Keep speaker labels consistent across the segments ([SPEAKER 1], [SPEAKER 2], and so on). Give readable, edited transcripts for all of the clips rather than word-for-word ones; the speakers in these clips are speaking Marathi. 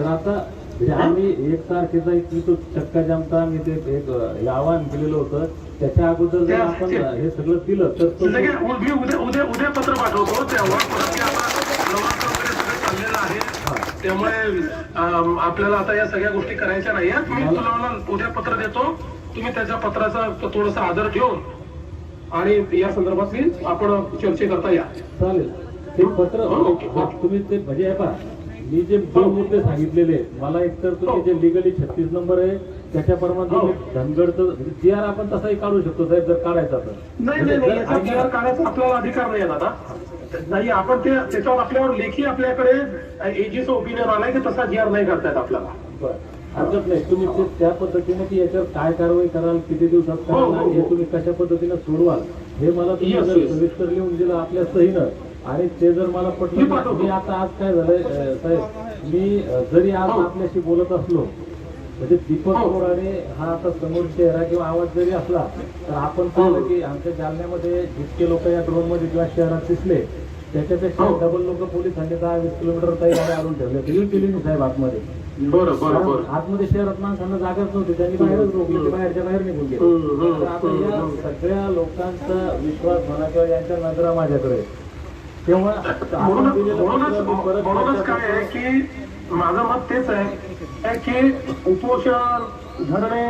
[SPEAKER 1] तर आता म्हणजे आम्ही एक तारखेचा एक तो चक्का जामता आम्ही ते एक आवाहन केलेलं होतं. त्याच्या अगोदर जर आपण हे सगळं केलं तर तो
[SPEAKER 2] मी उद्या पत्र पाठवतो. तेव्हा चाललेलं आहे, त्यामुळे आपल्याला आता या सगळ्या गोष्टी करायच्या नाही आहेत. मी तुम्हाला उद्या पत्र देतो. तुम्ही त्याच्या पत्राचा थोडासा आदर ठेवून आणि या संदर्भात आपण चर्चेकरता या.
[SPEAKER 1] चालेल. ते पत्र तुम्ही ते म्हणजे आहे पहा, मी जे दोन मुद्दे सांगितलेले मला एकतर तुम्ही जे लिगली 36 नंबर आहे त्याच्याप्रमाणे तुम्ही धनगडचं जी आर आपण तसाही काढू शकतो साहेब जर काढायचा तर.
[SPEAKER 2] नाही जी आर काढायचा आपल्याला अधिकार नाही आहे दादा. नाही आपण ते त्याच्यावर आपल्यावर लेखी आपल्याकडे एजीचं ओपिनियन आलाय की तसा जी आर नाही करतायत आपल्याला.
[SPEAKER 1] बरं हरकत नाही. तुम्ही ते त्या पद्धतीने की याच्यावर काय कारवाई कराल, किती दिवसात कराल आणि हे तुम्ही कशा पद्धतीने सोडवाल हे मला तुम्ही जर सविस्तर लिहून दिलं आपल्या सहीनं आणि ते जर मला पटलं. मी आता आज काय झालंय साहेब, मी जरी आज आपल्याशी बोलत असलो म्हणजे दीपक मोराडे हा आता समोर चेहरा किंवा आवाज जरी असला तर आपण पाहिलं की आमच्या जालन्यामध्ये जितके लोक या ड्रोन मध्ये किंवा शहरात दिसले त्याच्यापेक्षा डबल लोक पोलिसांनी 10-20 किलोमीटर तयारी आणून ठेवले. तरी केली नाही साहेब आतमध्ये.
[SPEAKER 2] बरोबर
[SPEAKER 1] आतमध्ये शहरात माणसांना जागाच नव्हती, त्यांनी बाहेरच रोखली, ते बाहेरच्या बाहेर निघून गेले. तर आता या सगळ्या लोकांचा विश्वास म्हणा किंवा यांच्या नजरा माझ्याकडे तेव्हा
[SPEAKER 2] म्हणूनच काय आहे की माझं मत तेच आहे की उपोषण धरणे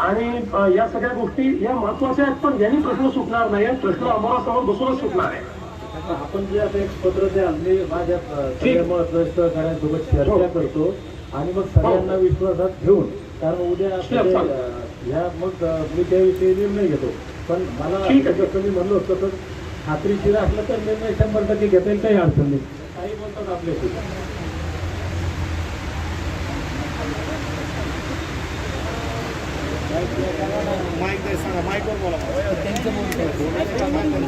[SPEAKER 2] आणि या सगळ्या गोष्टी या महत्वाच्या आहेत, पण ज्यांनी प्रश्न सुटणार नाही प्रश्न अमोरासमोर बसूनच सुटणार आहे.
[SPEAKER 1] आपण जे आता एक पत्र द्याल मी माझ्या सगळ्या सहकाऱ्यांसोबत चर्चा करतो आणि मग सगळ्यांना विश्वासात घेऊन, कारण उद्या ह्या मग मी त्याविषयी निर्णय घेतो. पण मला जसं मी म्हणलो होतं तर खात्रीशीर असलं तर निर्णय 100% घेता येईल, काही अडचण नाही. काही बोलतात आपल्याशी
[SPEAKER 3] माईक सांगा, माईकवर बोला.